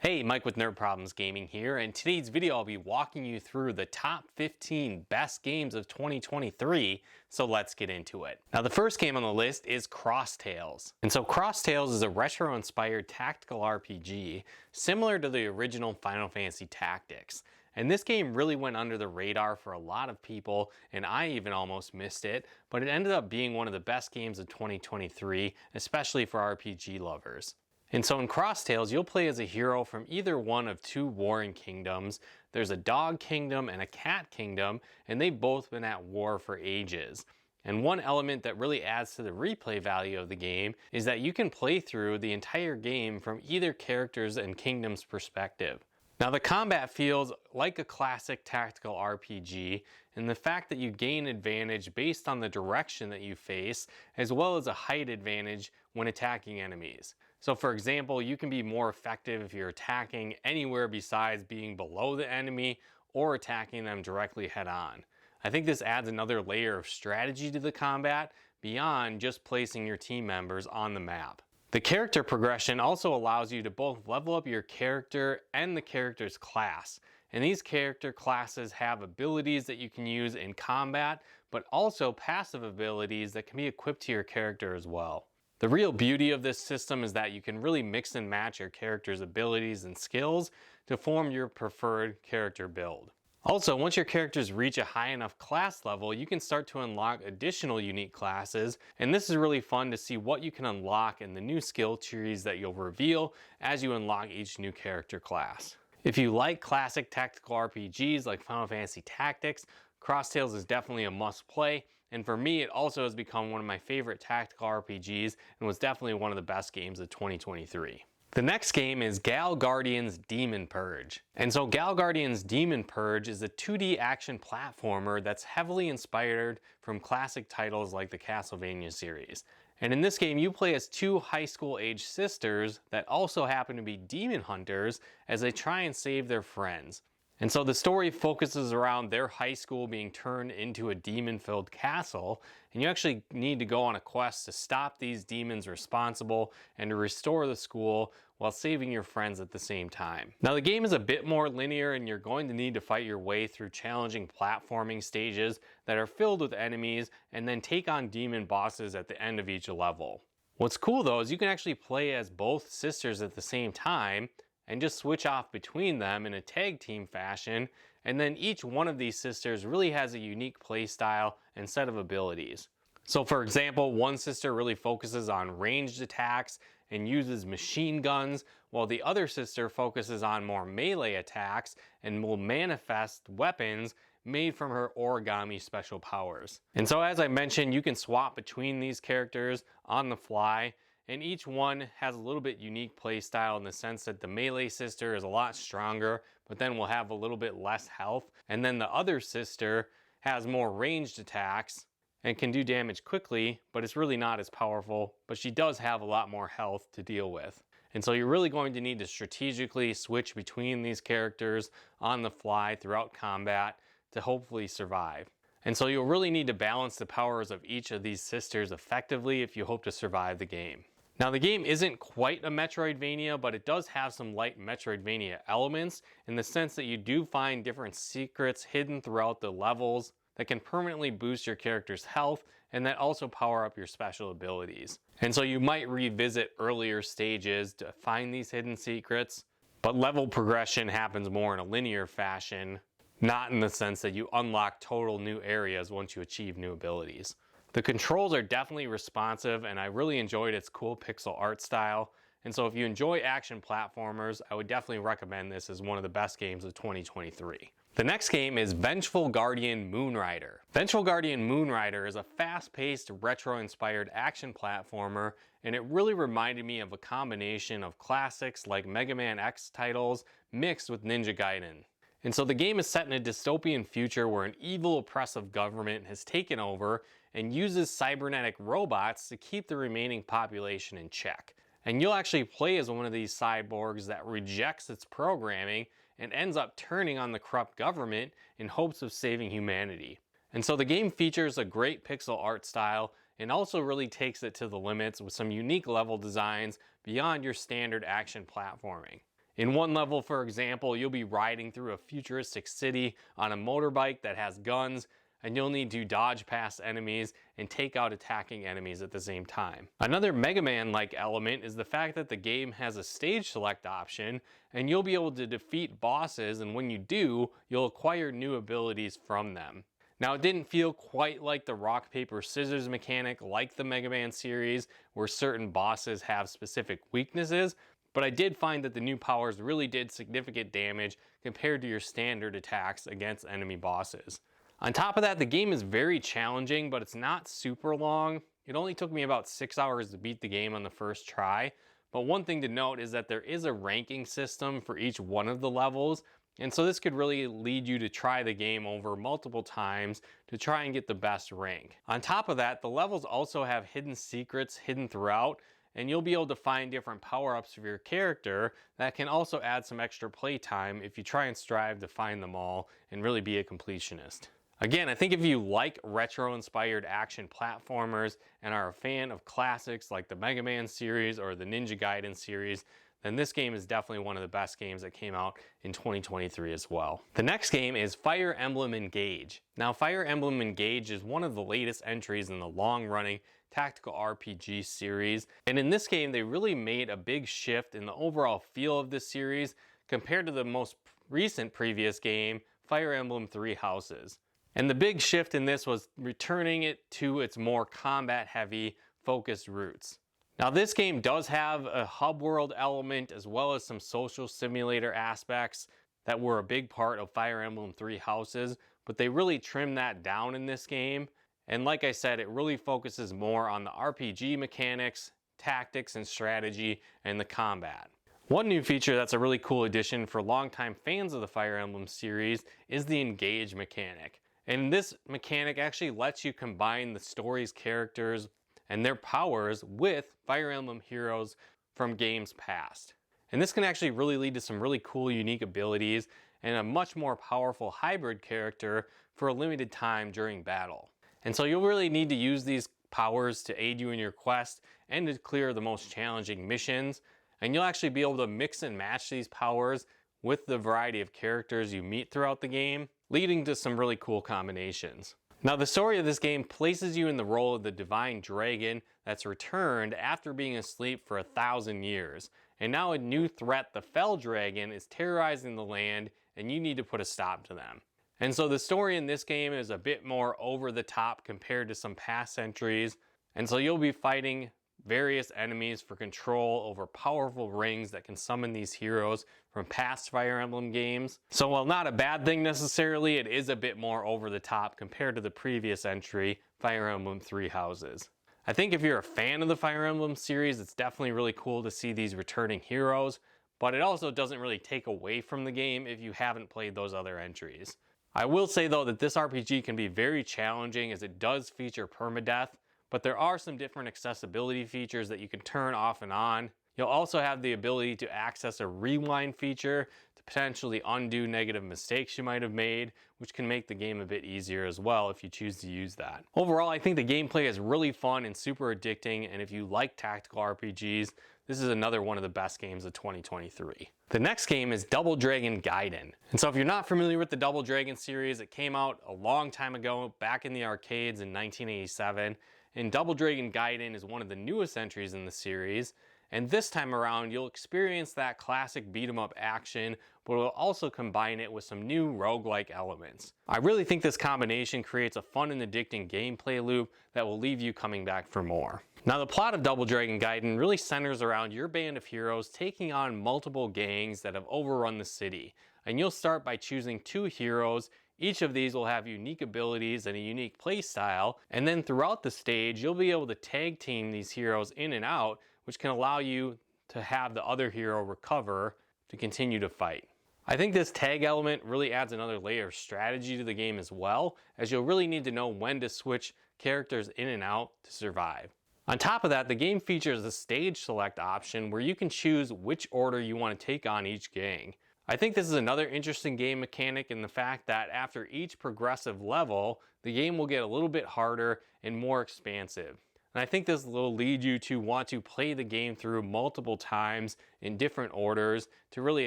Hey, Mike with Nerd Problems Gaming here, and in today's video I'll be walking you through the top 15 best games of 2023, so let's get into it. Now the first game on the list is Cross Tales. And so Cross Tales is a retro-inspired tactical RPG similar to the original Final Fantasy Tactics. And this game really went under the radar for a lot of people, and I even almost missed it, but it ended up being one of the best games of 2023, especially for RPG lovers. And so in Cross Tales, you'll play as a hero from either one of two warring kingdoms. There's a dog kingdom and a cat kingdom, and they've both been at war for ages. And one element that really adds to the replay value of the game is that you can play through the entire game from either character's and kingdom's perspective. Now the combat feels like a classic tactical RPG, and the fact that you gain advantage based on the direction that you face, as well as a height advantage when attacking enemies. So for example, you can be more effective if you're attacking anywhere besides being below the enemy or attacking them directly head on. I think this adds another layer of strategy to the combat beyond just placing your team members on the map. The character progression also allows you to both level up your character and the character's class. And these character classes have abilities that you can use in combat, but also passive abilities that can be equipped to your character as well. The real beauty of this system is that you can really mix and match your character's abilities and skills to form your preferred character build. Also, once your characters reach a high enough class level, you can start to unlock additional unique classes, and this is really fun to see what you can unlock in the new skill trees that you'll reveal as you unlock each new character class. If you like classic tactical RPGs like Final Fantasy Tactics, Cross Tales is definitely a must play, and for me it also has become one of my favorite tactical RPGs and was definitely one of the best games of 2023. The next game is Gal Guardian's Demon Purge. And so Gal Guardian's Demon Purge is a 2D action platformer that's heavily inspired from classic titles like the Castlevania series. And in this game, you play as two high school age sisters that also happen to be demon hunters as they try and save their friends. And so the story focuses around their high school being turned into a demon-filled castle, and you actually need to go on a quest to stop these demons responsible and to restore the school while saving your friends at the same time. Now the game is a bit more linear, and you're going to need to fight your way through challenging platforming stages that are filled with enemies and then take on demon bosses at the end of each level. What's cool though is you can actually play as both sisters at the same time and just switch off between them in a tag team fashion, and then each one of these sisters really has a unique play style and set of abilities. So for example, one sister really focuses on ranged attacks and uses machine guns, while the other sister focuses on more melee attacks and will manifest weapons made from her origami special powers. And so as I mentioned, you can swap between these characters on the fly, and each one has a little bit unique play style in the sense that the melee sister is a lot stronger, but then will have a little bit less health. And then the other sister has more ranged attacks and can do damage quickly, but it's really not as powerful, but she does have a lot more health to deal with. And so you're really going to need to strategically switch between these characters on the fly throughout combat to hopefully survive. And so you'll really need to balance the powers of each of these sisters effectively if you hope to survive the game. Now the game isn't quite a Metroidvania, but it does have some light Metroidvania elements in the sense that you do find different secrets hidden throughout the levels that can permanently boost your character's health and that also power up your special abilities. And so you might revisit earlier stages to find these hidden secrets, but level progression happens more in a linear fashion, not in the sense that you unlock total new areas once you achieve new abilities. The controls are definitely responsive, and I really enjoyed its cool pixel art style. And so if you enjoy action platformers, I would definitely recommend this as one of the best games of 2023. The next game is Vengeful Guardian Moonrider. Vengeful Guardian Moonrider is a fast-paced, retro-inspired action platformer, and it really reminded me of a combination of classics like Mega Man X titles mixed with Ninja Gaiden. And so the game is set in a dystopian future where an evil, oppressive government has taken over and uses cybernetic robots to keep the remaining population in check. And you'll actually play as one of these cyborgs that rejects its programming and ends up turning on the corrupt government in hopes of saving humanity. And so the game features a great pixel art style and also really takes it to the limits with some unique level designs beyond your standard action platforming. In one level, for example, you'll be riding through a futuristic city on a motorbike that has guns, and you'll need to dodge past enemies and take out attacking enemies at the same time. Another Mega Man-like element is the fact that the game has a stage select option, and you'll be able to defeat bosses, and when you do, you'll acquire new abilities from them. Now, it didn't feel quite like the rock, paper, scissors mechanic like the Mega Man series, where certain bosses have specific weaknesses, but I did find that the new powers really did significant damage compared to your standard attacks against enemy bosses. On top of that, the game is very challenging, but it's not super long. It only took me about 6 hours to beat the game on the first try, but one thing to note is that there is a ranking system for each one of the levels, and so this could really lead you to try the game over multiple times to try and get the best rank. On top of that, the levels also have hidden secrets hidden throughout, and you'll be able to find different power-ups for your character that can also add some extra playtime if you try and strive to find them all and really be a completionist. Again, I think if you like retro-inspired action platformers and are a fan of classics like the Mega Man series or the Ninja Gaiden series, then this game is definitely one of the best games that came out in 2023 as well. The next game is Fire Emblem Engage. Now, Fire Emblem Engage is one of the latest entries in the long-running tactical RPG series, and in this game they really made a big shift in the overall feel of this series compared to the most recent previous game, Fire Emblem Three Houses. And the big shift in this was returning it to its more combat-heavy, focused roots. Now, this game does have a hub world element as well as some social simulator aspects that were a big part of Fire Emblem Three Houses, but they really trimmed that down in this game. And like I said, it really focuses more on the RPG mechanics, tactics and strategy, and the combat. One new feature that's a really cool addition for longtime fans of the Fire Emblem series is the Engage mechanic. And this mechanic actually lets you combine the story's characters and their powers with Fire Emblem heroes from games past. And this can actually really lead to some really cool, unique abilities and a much more powerful hybrid character for a limited time during battle. And so you'll really need to use these powers to aid you in your quest and to clear the most challenging missions. And you'll actually be able to mix and match these powers with the variety of characters you meet throughout the game, leading to some really cool combinations. Now, the story of this game places you in the role of the divine dragon that's returned after being asleep for 1,000 years. And now a new threat, the Fell Dragon, is terrorizing the land, and you need to put a stop to them. And so the story in this game is a bit more over the top compared to some past entries. And so you'll be fighting various enemies for control over powerful rings that can summon these heroes from past Fire Emblem games. So while not a bad thing necessarily, it is a bit more over the top compared to the previous entry, Fire Emblem Three Houses. I think if you're a fan of the Fire Emblem series, it's definitely really cool to see these returning heroes, but it also doesn't really take away from the game if you haven't played those other entries. I will say though that this RPG can be very challenging as it does feature permadeath, but there are some different accessibility features that you can turn off and on. You'll also have the ability to access a rewind feature to potentially undo negative mistakes you might have made, which can make the game a bit easier as well if you choose to use that. Overall, I think the gameplay is really fun and super addicting, and if you like tactical RPGs, this is another one of the best games of 2023. The next game is Double Dragon Gaiden. And so if you're not familiar with the Double Dragon series, it came out a long time ago, back in the arcades in 1987. And Double Dragon Gaiden is one of the newest entries in the series, and this time around you'll experience that classic beat-em-up action, but we'll also combine it with some new roguelike elements. I really think this combination creates a fun and addicting gameplay loop that will leave you coming back for more. Now, the plot of Double Dragon Gaiden really centers around your band of heroes taking on multiple gangs that have overrun the city, and you'll start by choosing 2 heroes. Each of these will have unique abilities and a unique play style, and then throughout the stage you'll be able to tag team these heroes in and out, which can allow you to have the other hero recover to continue to fight. I think this tag element really adds another layer of strategy to the game as well, as you'll really need to know when to switch characters in and out to survive. On top of that, the game features a stage select option where you can choose which order you want to take on each gang. I think this is another interesting game mechanic in the fact that after each progressive level, the game will get a little bit harder and more expansive. And I think this will lead you to want to play the game through multiple times in different orders to really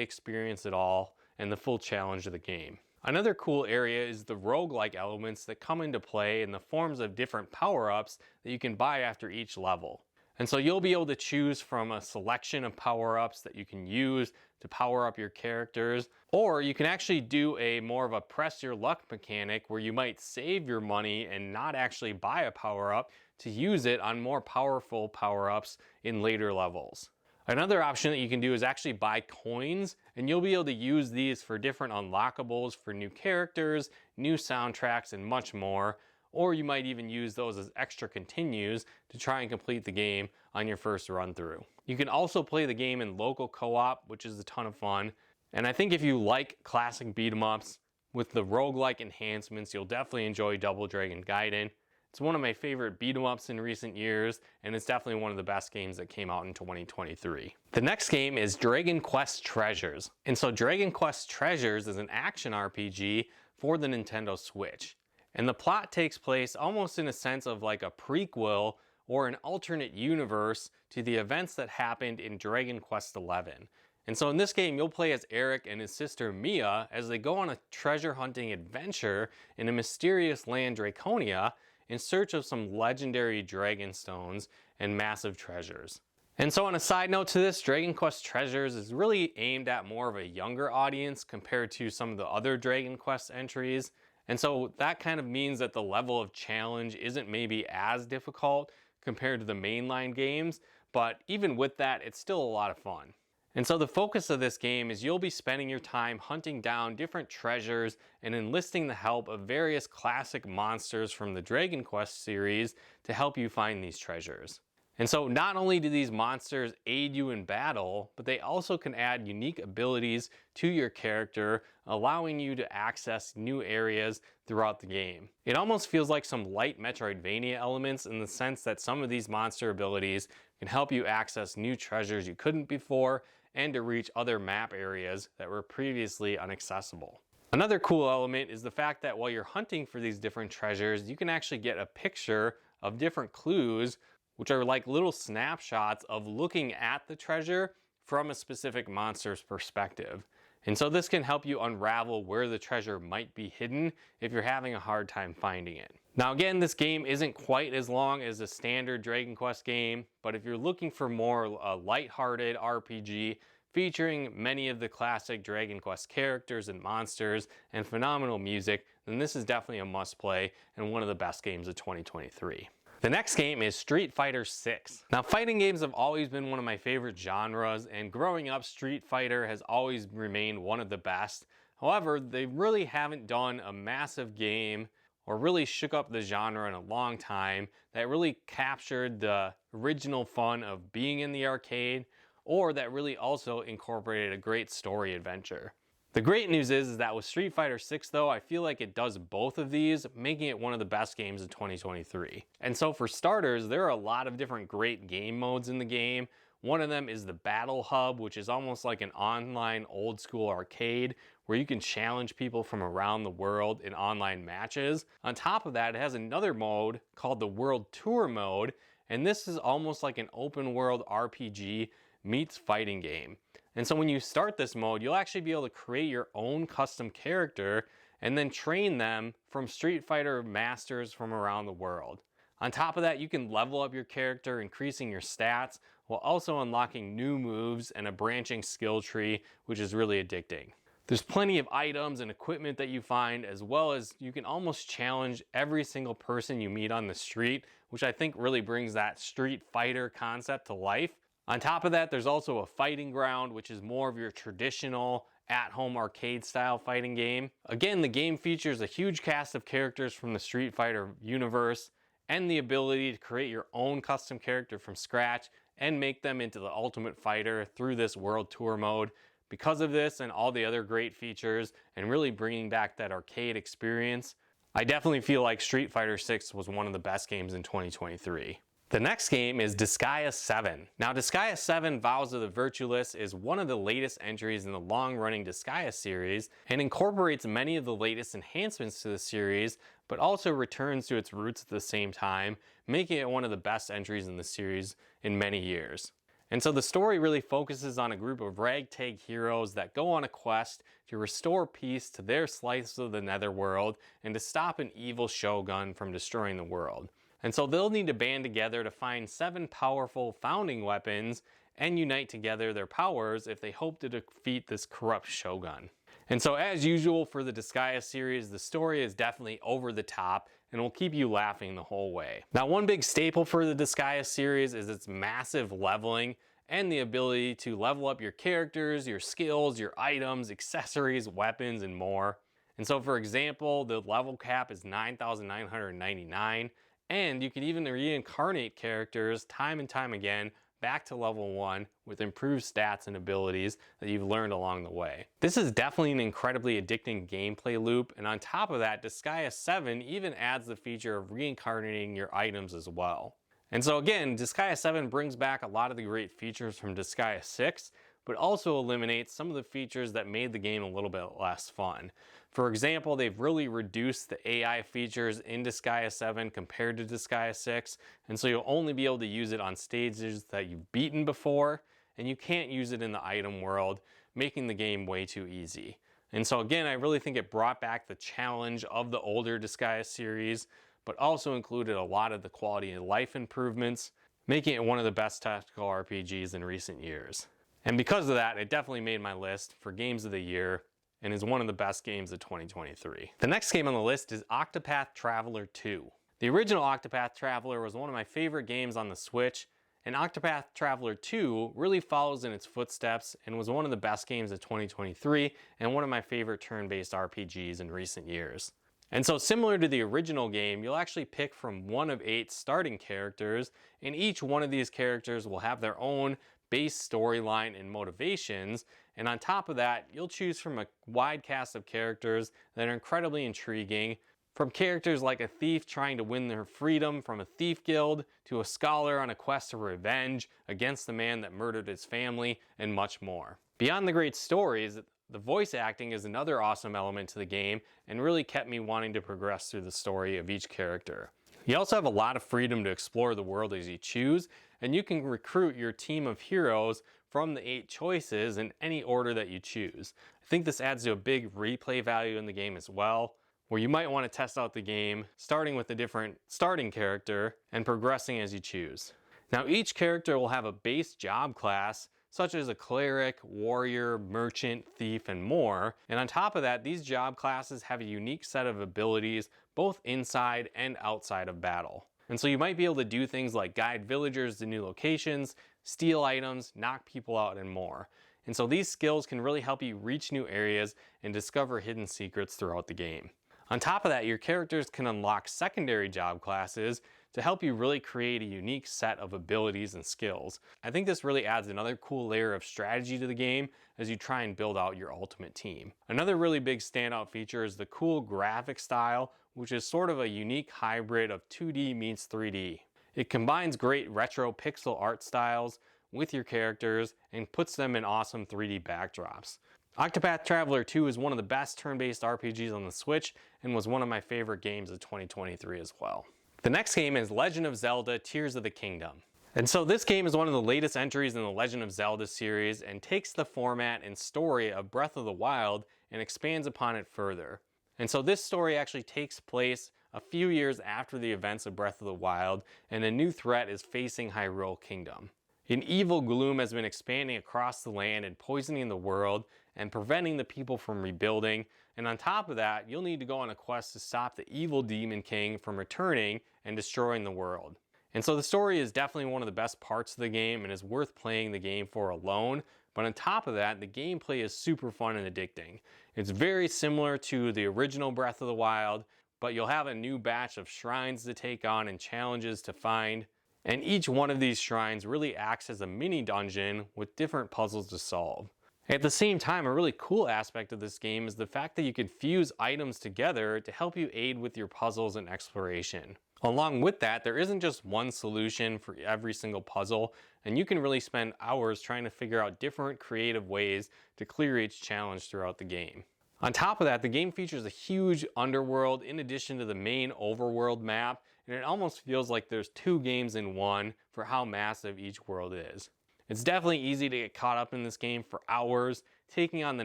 experience it all and the full challenge of the game. Another cool area is the roguelike elements that come into play in the forms of different power-ups that you can buy after each level. And so you'll be able to choose from a selection of power-ups that you can use to power up your characters, or you can actually do a more of a press your luck mechanic where you might save your money and not actually buy a power-up to use it on more powerful power-ups in later levels. Another option that you can do is actually buy coins, and you'll be able to use these for different unlockables for new characters, new soundtracks, and much more. Or you might even use those as extra continues to try and complete the game on your first run through. You can also play the game in local co-op, which is a ton of fun. And I think if you like classic beat 'em ups with the roguelike enhancements, you'll definitely enjoy Double Dragon Gaiden. It's one of my favorite beat 'em ups in recent years, and it's definitely one of the best games that came out in 2023. The next game is Dragon Quest Treasures. And so Dragon Quest Treasures is an action RPG for the Nintendo Switch. And the plot takes place almost in a sense of like a prequel or an alternate universe to the events that happened in Dragon Quest XI. And so in this game, you'll play as Eric and his sister Mia as they go on a treasure hunting adventure in a mysterious land Draconia in search of some legendary dragon stones and massive treasures. And so on a side note to this, Dragon Quest Treasures is really aimed at more of a younger audience compared to some of the other Dragon Quest entries. And so that kind of means that the level of challenge isn't maybe as difficult compared to the mainline games, but even with that, it's still a lot of fun. And so the focus of this game is you'll be spending your time hunting down different treasures and enlisting the help of various classic monsters from the Dragon Quest series to help you find these treasures. And so not only do these monsters aid you in battle, but they also can add unique abilities to your character, allowing you to access new areas throughout the game. It almost feels like some light Metroidvania elements in the sense that some of these monster abilities can help you access new treasures you couldn't before and to reach other map areas that were previously inaccessible. Another cool element is the fact that while you're hunting for these different treasures, you can actually get a picture of different clues, which are like little snapshots of looking at the treasure from a specific monster's perspective. And so this can help you unravel where the treasure might be hidden if you're having a hard time finding it. Now again, this game isn't quite as long as a standard Dragon Quest game, but if you're looking for more a lighthearted RPG featuring many of the classic Dragon Quest characters and monsters and phenomenal music, then this is definitely a must play and one of the best games of 2023. The next game is Street Fighter 6. Now, fighting games have always been one of my favorite genres, and growing up, Street Fighter has always remained one of the best. However, they really haven't done a massive game or really shook up the genre in a long time that really captured the original fun of being in the arcade, or that really also incorporated a great story adventure. The great news is that with Street Fighter 6 though, I feel like it does both of these, making it one of the best games of 2023. And so for starters, there are a lot of different great game modes in the game. One of them is the Battle Hub, which is almost like an online old school arcade where you can challenge people from around the world in online matches. On top of that, it has another mode called the World Tour mode, and this is almost like an open world RPG meets fighting game. And so when you start this mode, you'll actually be able to create your own custom character and then train them from Street Fighter masters from around the world. On top of that, you can level up your character, increasing your stats, while also unlocking new moves and a branching skill tree, which is really addicting. There's plenty of items and equipment that you find, as well as you can almost challenge every single person you meet on the street, which I think really brings that Street Fighter concept to life. On top of that, there's also a fighting ground, which is more of your traditional at-home arcade style fighting game. Again, the game features a huge cast of characters from the Street Fighter universe and the ability to create your own custom character from scratch and make them into the ultimate fighter through this World Tour mode. Because of this and all the other great features and really bringing back that arcade experience, I definitely feel like Street Fighter 6 was one of the best games in 2023. The next game is Disgaea 7. Now Disgaea 7 Vows of the Virtueless is one of the latest entries in the long-running Disgaea series and incorporates many of the latest enhancements to the series, but also returns to its roots at the same time, making it one of the best entries in the series in many years. And so the story really focuses on a group of ragtag heroes that go on a quest to restore peace to their slice of the netherworld and to stop an evil shogun from destroying the world. And so they'll need to band together to find 7 powerful founding weapons and unite together their powers if they hope to defeat this corrupt shogun. And so as usual for the Disgaea series, the story is definitely over the top and will keep you laughing the whole way. Now one big staple for the Disgaea series is its massive leveling and the ability to level up your characters, your skills, your items, accessories, weapons, and more. And so for example, the level cap is 9,999. And you can even reincarnate characters time and time again back to level 1 with improved stats and abilities that you've learned along the way. This is definitely an incredibly addicting gameplay loop, and on top of that, Disgaea 7 even adds the feature of reincarnating your items as well. And so again, Disgaea 7 brings back a lot of the great features from Disgaea 6, but also eliminates some of the features that made the game a little bit less fun. For example, they've really reduced the AI features in Disgaea 7 compared to Disgaea 6, and so you'll only be able to use it on stages that you've beaten before, and you can't use it in the item world, making the game way too easy. And so again, I really think it brought back the challenge of the older Disgaea series, but also included a lot of the quality of life improvements, making it one of the best tactical RPGs in recent years. And because of that, it definitely made my list for games of the year and is one of the best games of 2023. The next game on the list is Octopath Traveler 2. The original Octopath Traveler was one of my favorite games on the Switch, and Octopath Traveler 2 really follows in its footsteps and was one of the best games of 2023 and one of my favorite turn-based RPGs in recent years. And so similar to the original game, you'll actually pick from one of 8 starting characters, and each one of these characters will have their own base storyline and motivations, and on top of that, you'll choose from a wide cast of characters that are incredibly intriguing, from characters like a thief trying to win their freedom from a thief guild, to a scholar on a quest of revenge against the man that murdered his family, and much more. Beyond the great stories, the voice acting is another awesome element to the game and really kept me wanting to progress through the story of each character. You also have a lot of freedom to explore the world as you choose, and you can recruit your team of heroes from the 8 choices in any order that you choose. I think this adds to a big replay value in the game as well, where you might want to test out the game, starting with a different starting character and progressing as you choose. Now each character will have a base job class, such as a cleric, warrior, merchant, thief, and more. And on top of that, these job classes have a unique set of abilities both inside and outside of battle. And so you might be able to do things like guide villagers to new locations, steal items, knock people out, and more. And so these skills can really help you reach new areas and discover hidden secrets throughout the game. On top of that, your characters can unlock secondary job classes to help you really create a unique set of abilities and skills. I think this really adds another cool layer of strategy to the game as you try and build out your ultimate team. Another really big standout feature is the cool graphic style, which is sort of a unique hybrid of 2D meets 3D. It combines great retro pixel art styles with your characters and puts them in awesome 3D backdrops. Octopath Traveler 2 is one of the best turn-based RPGs on the Switch and was one of my favorite games of 2023 as well. The next game is Legend of Zelda: Tears of the Kingdom. And so this game is one of the latest entries in the Legend of Zelda series and takes the format and story of Breath of the Wild and expands upon it further. And so this story actually takes place a few years after the events of Breath of the Wild, and a new threat is facing Hyrule Kingdom. An evil gloom has been expanding across the land and poisoning the world and preventing the people from rebuilding, and on top of that, you'll need to go on a quest to stop the evil Demon King from returning and destroying the world. And so the story is definitely one of the best parts of the game and is worth playing the game for alone, but on top of that, the gameplay is super fun and addicting. It's very similar to the original Breath of the Wild, but you'll have a new batch of shrines to take on and challenges to find, and each one of these shrines really acts as a mini dungeon with different puzzles to solve. At the same time, a really cool aspect of this game is the fact that you can fuse items together to help you aid with your puzzles and exploration. Along with that, there isn't just one solution for every single puzzle, and you can really spend hours trying to figure out different creative ways to clear each challenge throughout the game. On top of that, the game features a huge underworld in addition to the main overworld map, and it almost feels like there's two games in one for how massive each world is. It's definitely easy to get caught up in this game for hours, taking on the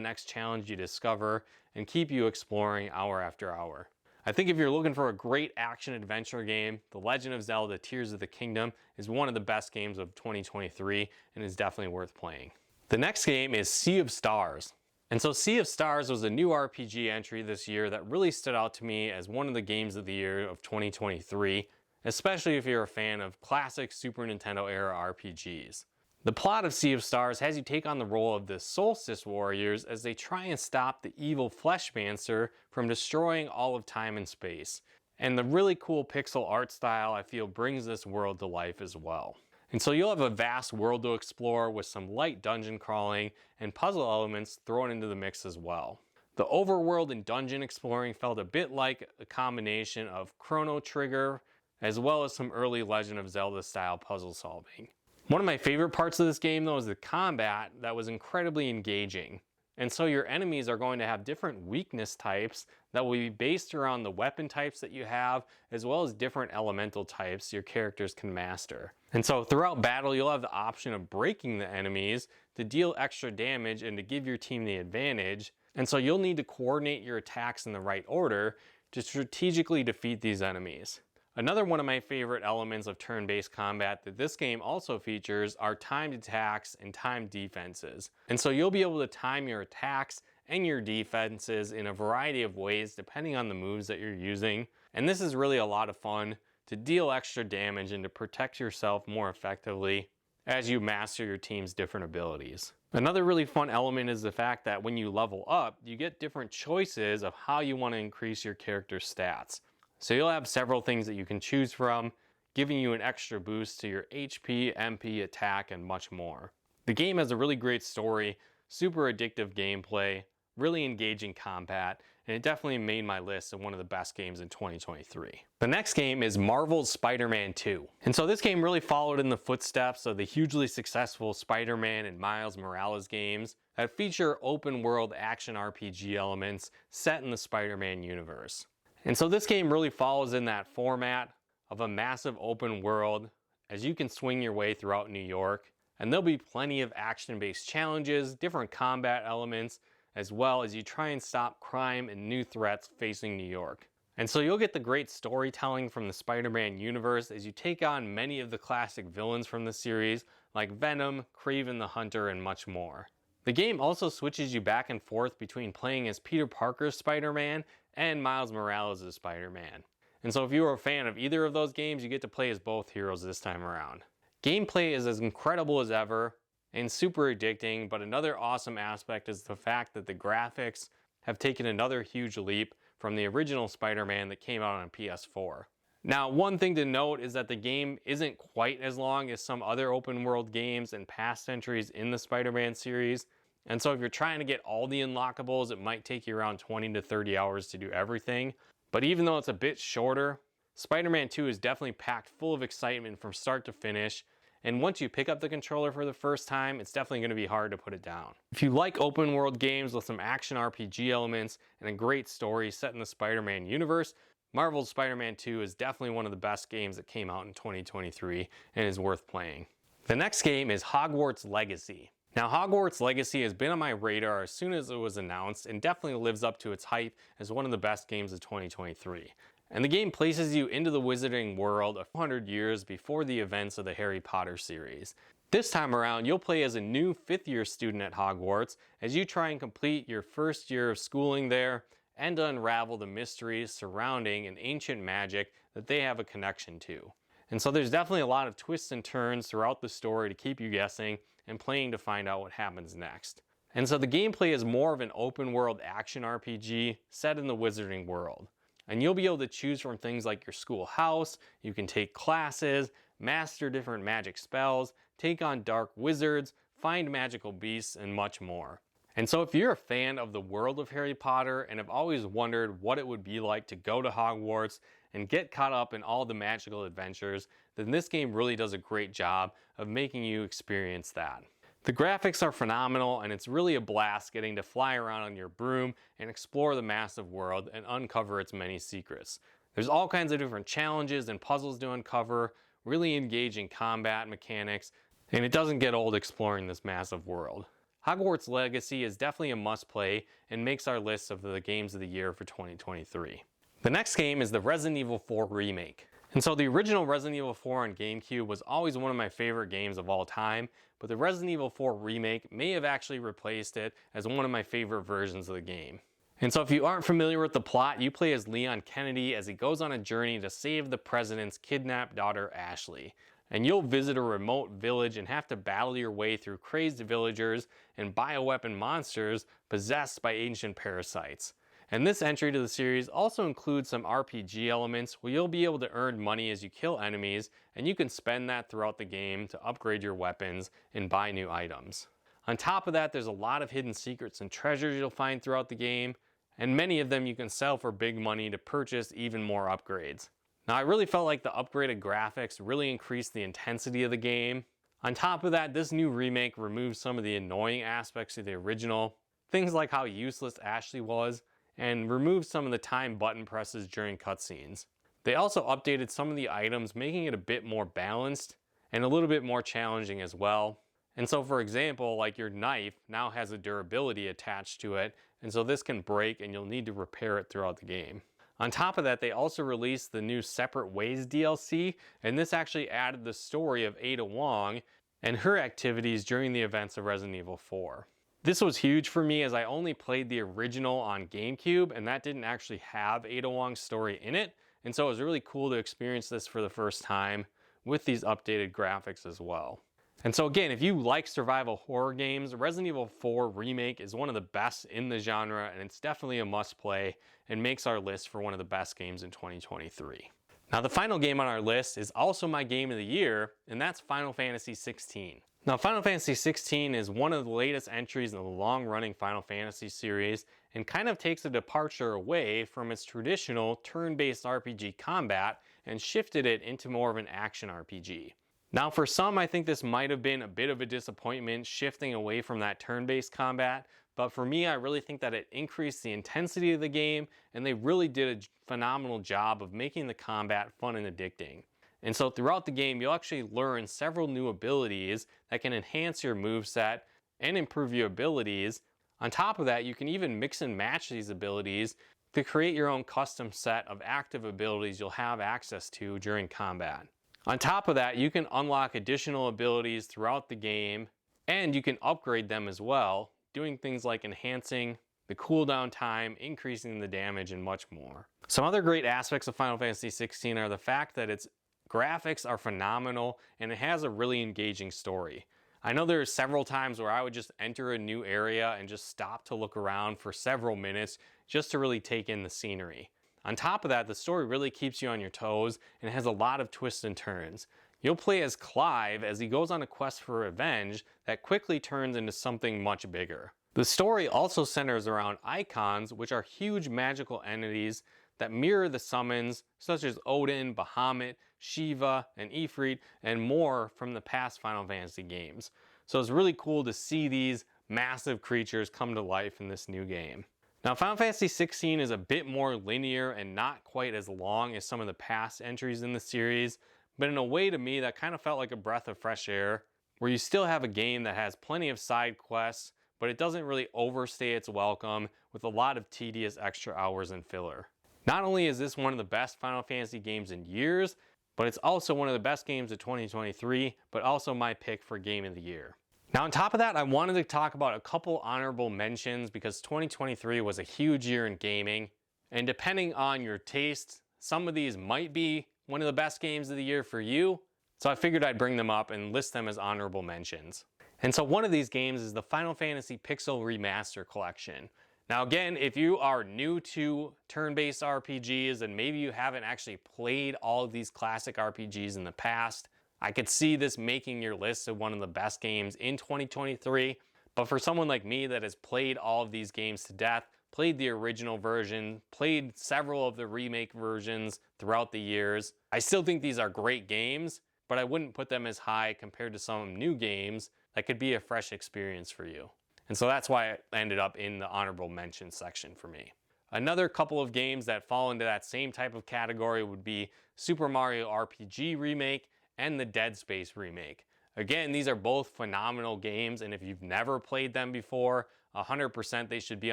next challenge you discover, and keep you exploring hour after hour. I think if you're looking for a great action-adventure game, The Legend of Zelda Tears of the Kingdom is one of the best games of 2023 and is definitely worth playing. The next game is Sea of Stars. And so Sea of Stars was a new RPG entry this year that really stood out to me as one of the games of the year of 2023, especially if you're a fan of classic Super Nintendo era RPGs. The plot of Sea of Stars has you take on the role of the Solstice Warriors as they try and stop the evil Fleshmancer from destroying all of time and space. And the really cool pixel art style I feel brings this world to life as well. And so you'll have a vast world to explore with some light dungeon crawling and puzzle elements thrown into the mix as well. The overworld and dungeon exploring felt a bit like a combination of Chrono Trigger as well as some early Legend of Zelda style puzzle solving. One of my favorite parts of this game though is the combat that was incredibly engaging. And so your enemies are going to have different weakness types that will be based around the weapon types that you have, as well as different elemental types your characters can master. And so throughout battle, you'll have the option of breaking the enemies to deal extra damage and to give your team the advantage. And so you'll need to coordinate your attacks in the right order to strategically defeat these enemies. Another one of my favorite elements of turn-based combat that this game also features are timed attacks and timed defenses. And so you'll be able to time your attacks and your defenses in a variety of ways depending on the moves that you're using. And this is really a lot of fun to deal extra damage and to protect yourself more effectively as you master your team's different abilities. Another really fun element is the fact that when you level up, you get different choices of how you want to increase your character's stats. So you'll have several things that you can choose from, giving you an extra boost to your HP, MP, attack, and much more. The game has a really great story, super addictive gameplay, really engaging combat, and it definitely made my list of one of the best games in 2023. The next game is Marvel's Spider-Man 2. And so this game really followed in the footsteps of the hugely successful Spider-Man and Miles Morales games that feature open world action RPG elements set in the Spider-Man universe. And so this game really follows in that format of a massive open world as you can swing your way throughout New York, and there'll be plenty of action-based challenges, different combat elements, as well as you try and stop crime and new threats facing New York. And so you'll get the great storytelling from the Spider-Man universe as you take on many of the classic villains from the series like Venom, Kraven the Hunter, and much more. The game also switches you back and forth between playing as Peter Parker's Spider-Man and Miles Morales' Spider-Man. And so if you were a fan of either of those games, you get to play as both heroes this time around. Gameplay is as incredible as ever and super addicting, but another awesome aspect is the fact that the graphics have taken another huge leap from the original Spider-Man that came out on PS4. Now, one thing to note is that the game isn't quite as long as some other open world games and past entries in the Spider-Man series. And so if you're trying to get all the unlockables, it might take you around 20 to 30 hours to do everything. But even though it's a bit shorter, Spider-Man 2 is definitely packed full of excitement from start to finish. And once you pick up the controller for the first time, it's definitely going to be hard to put it down. If you like open world games with some action RPG elements and a great story set in the Spider-Man universe, Marvel's Spider-Man 2 is definitely one of the best games that came out in 2023 and is worth playing. The next game is Hogwarts Legacy. Now, Hogwarts Legacy has been on my radar as soon as it was announced and definitely lives up to its hype as one of the best games of 2023. And the game places you into the wizarding world 100 years before the events of the Harry Potter series. This time around, you'll play as a new 5th year student at Hogwarts as you try and complete your first year of schooling there and to unravel the mysteries surrounding an ancient magic that they have a connection to. And so there's definitely a lot of twists and turns throughout the story to keep you guessing and playing to find out what happens next. And so the gameplay is more of an open world action RPG set in the wizarding world. And you'll be able to choose from things like your schoolhouse, you can take classes, master different magic spells, take on dark wizards, find magical beasts, and much more. And so if you're a fan of the world of Harry Potter and have always wondered what it would be like to go to Hogwarts and get caught up in all the magical adventures, then this game really does a great job of making you experience that. The graphics are phenomenal, and it's really a blast getting to fly around on your broom and explore the massive world and uncover its many secrets. There's all kinds of different challenges and puzzles to uncover, really engaging combat mechanics, and it doesn't get old exploring this massive world. Hogwarts Legacy is definitely a must-play and makes our list of the games of the year for 2023. The next game is the Resident Evil 4 Remake. And so the original Resident Evil 4 on GameCube was always one of my favorite games of all time, but the Resident Evil 4 Remake may have actually replaced it as one of my favorite versions of the game. And so if you aren't familiar with the plot, you play as Leon Kennedy as he goes on a journey to save the president's kidnapped daughter Ashley. And you'll visit a remote village and have to battle your way through crazed villagers and bioweapon monsters possessed by ancient parasites. And this entry to the series also includes some RPG elements where you'll be able to earn money as you kill enemies, and you can spend that throughout the game to upgrade your weapons and buy new items. On top of that, there's a lot of hidden secrets and treasures you'll find throughout the game, and many of them you can sell for big money to purchase even more upgrades. Now, I really felt like the upgraded graphics really increased the intensity of the game. On top of that, this new remake removes some of the annoying aspects of the original, things like how useless Ashley was, and removed some of the time button presses during cutscenes. They also updated some of the items, making it a bit more balanced and a little bit more challenging as well. And so, for example, like your knife now has a durability attached to it, and so this can break and you'll need to repair it throughout the game. On top of that, they also released the new Separate Ways DLC, and this actually added the story of Ada Wong and her activities during the events of Resident Evil 4. This was huge for me as I only played the original on GameCube, and that didn't actually have Ada Wong's story in it, and so it was really cool to experience this for the first time with these updated graphics as well. And so again, if you like survival horror games, Resident Evil 4 Remake is one of the best in the genre, and it's definitely a must play and makes our list for one of the best games in 2023. Now, the final game on our list is also my game of the year, and that's Final Fantasy XVI. Now, Final Fantasy XVI is one of the latest entries in the long-running Final Fantasy series and kind of takes a departure away from its traditional turn-based RPG combat and shifted it into more of an action RPG. Now, for some, I think this might have been a bit of a disappointment shifting away from that turn-based combat, but for me, I really think that it increased the intensity of the game, and they really did a phenomenal job of making the combat fun and addicting. And so throughout the game, you'll actually learn several new abilities that can enhance your moveset and improve your abilities. On top of that, you can even mix and match these abilities to create your own custom set of active abilities you'll have access to during combat. On top of that, you can unlock additional abilities throughout the game, and you can upgrade them as well, doing things like enhancing the cooldown time, increasing the damage, and much more. Some other great aspects of Final Fantasy XVI are the fact that its graphics are phenomenal and it has a really engaging story. I know there are several times where I would just enter a new area and just stop to look around for several minutes just to really take in the scenery. On top of that, the story really keeps you on your toes and has a lot of twists and turns. You'll play as Clive as he goes on a quest for revenge that quickly turns into something much bigger. The story also centers around icons, which are huge magical entities that mirror the summons such as Odin, Bahamut, Shiva, and Ifrit, and more from the past Final Fantasy games. So it's really cool to see these massive creatures come to life in this new game. Now, Final Fantasy XVI is a bit more linear and not quite as long as some of the past entries in the series, but in a way to me that kind of felt like a breath of fresh air, where you still have a game that has plenty of side quests, but it doesn't really overstay its welcome with a lot of tedious extra hours and filler. Not only is this one of the best Final Fantasy games in years, but it's also one of the best games of 2023, but also my pick for Game of the Year. Now, on top of that, I wanted to talk about a couple honorable mentions because 2023 was a huge year in gaming, and depending on your taste, some of these might be one of the best games of the year for you, so I figured I'd bring them up and list them as honorable mentions. And so one of these games is the Final Fantasy Pixel Remaster Collection. Now again, if you are new to turn-based RPGs and maybe you haven't actually played all of these classic RPGs in the past, I could see this making your list of one of the best games in 2023. But for someone like me that has played all of these games to death, played the original version, played several of the remake versions throughout the years. I still think these are great games, but I wouldn't put them as high compared to some new games that could be a fresh experience for you. And so that's why it ended up in the honorable mention section for me. Another couple of games that fall into that same type of category would be Super Mario RPG Remake and the Dead Space Remake. Again, these are both phenomenal games, and if you've never played them before, 100% they should be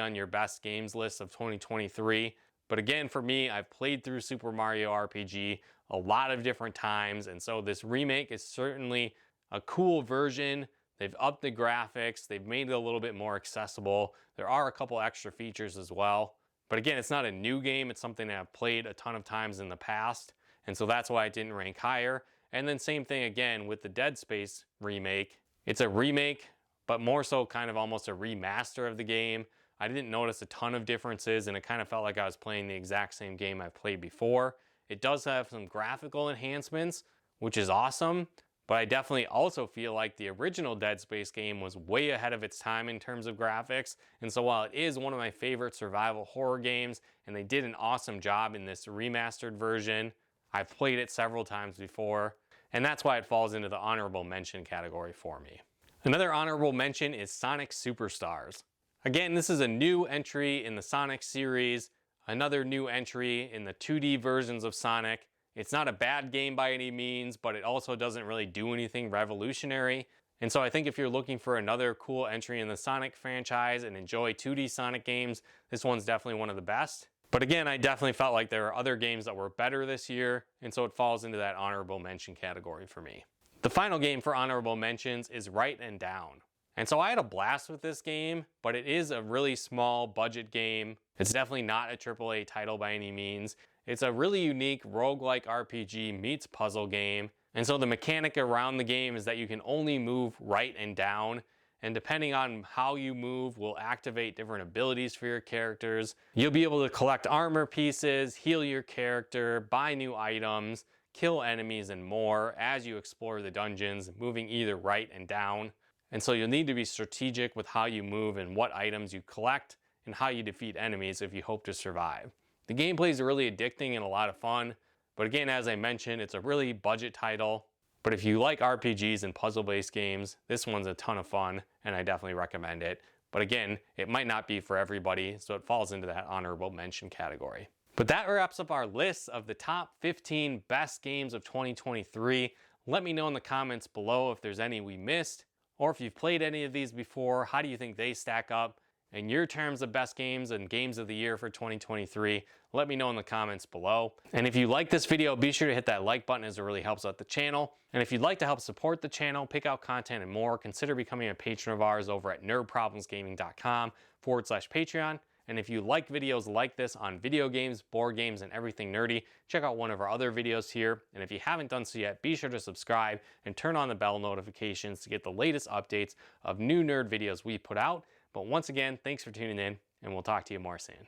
on your best games list of 2023. But again, for me, I've played through Super Mario RPG a lot of different times, and so this remake is certainly a cool version. They've upped the graphics, they've made it a little bit more accessible. There are a couple extra features as well. But again, it's not a new game, it's something that I've played a ton of times in the past, and so that's why it didn't rank higher. And then same thing again with the Dead Space remake. It's a remake, but more so kind of almost a remaster of the game. I didn't notice a ton of differences, and it kind of felt like I was playing the exact same game I've played before. It does have some graphical enhancements, which is awesome, but I definitely also feel like the original Dead Space game was way ahead of its time in terms of graphics. And so while it is one of my favorite survival horror games, and they did an awesome job in this remastered version, I've played it several times before, and that's why it falls into the honorable mention category for me. Another honorable mention is Sonic Superstars. Again, this is a new entry in the Sonic series, another new entry in the 2D versions of Sonic. It's not a bad game by any means, but it also doesn't really do anything revolutionary. And so I think if you're looking for another cool entry in the Sonic franchise and enjoy 2D Sonic games, this one's definitely one of the best. But again, I definitely felt like there are other games that were better this year, and so it falls into that honorable mention category for me. The final game for honorable mentions is Right and Down. And so I had a blast with this game, but it is a really small budget game. It's definitely not a AAA title by any means. It's a really unique roguelike RPG meets puzzle game. And so the mechanic around the game is that you can only move right and down. And depending on how you move will activate different abilities for your characters. You'll be able to collect armor pieces, heal your character, buy new items, kill enemies and more as you explore the dungeons, moving either right and down. And so you'll need to be strategic with how you move and what items you collect and how you defeat enemies if you hope to survive. The gameplay is really addicting and a lot of fun, but again, as I mentioned, it's a really budget title. But if you like RPGs and puzzle-based games, this one's a ton of fun, and I definitely recommend it. But again, it might not be for everybody, so it falls into that honorable mention category. But that wraps up our list of the top 15 best games of 2023. Let me know in the comments below if there's any we missed, or if you've played any of these before, how do you think they stack up in your terms of best games and games of the year for 2023? Let me know in the comments below. And if you like this video, be sure to hit that like button as it really helps out the channel. And if you'd like to help support the channel, pick out content and more, consider becoming a patron of ours over at nerdproblemsgaming.com/Patreon. And if you like videos like this on video games, board games, and everything nerdy, check out one of our other videos here. And if you haven't done so yet, be sure to subscribe and turn on the bell notifications to get the latest updates of new nerd videos we put out. But once again, thanks for tuning in, and we'll talk to you more soon.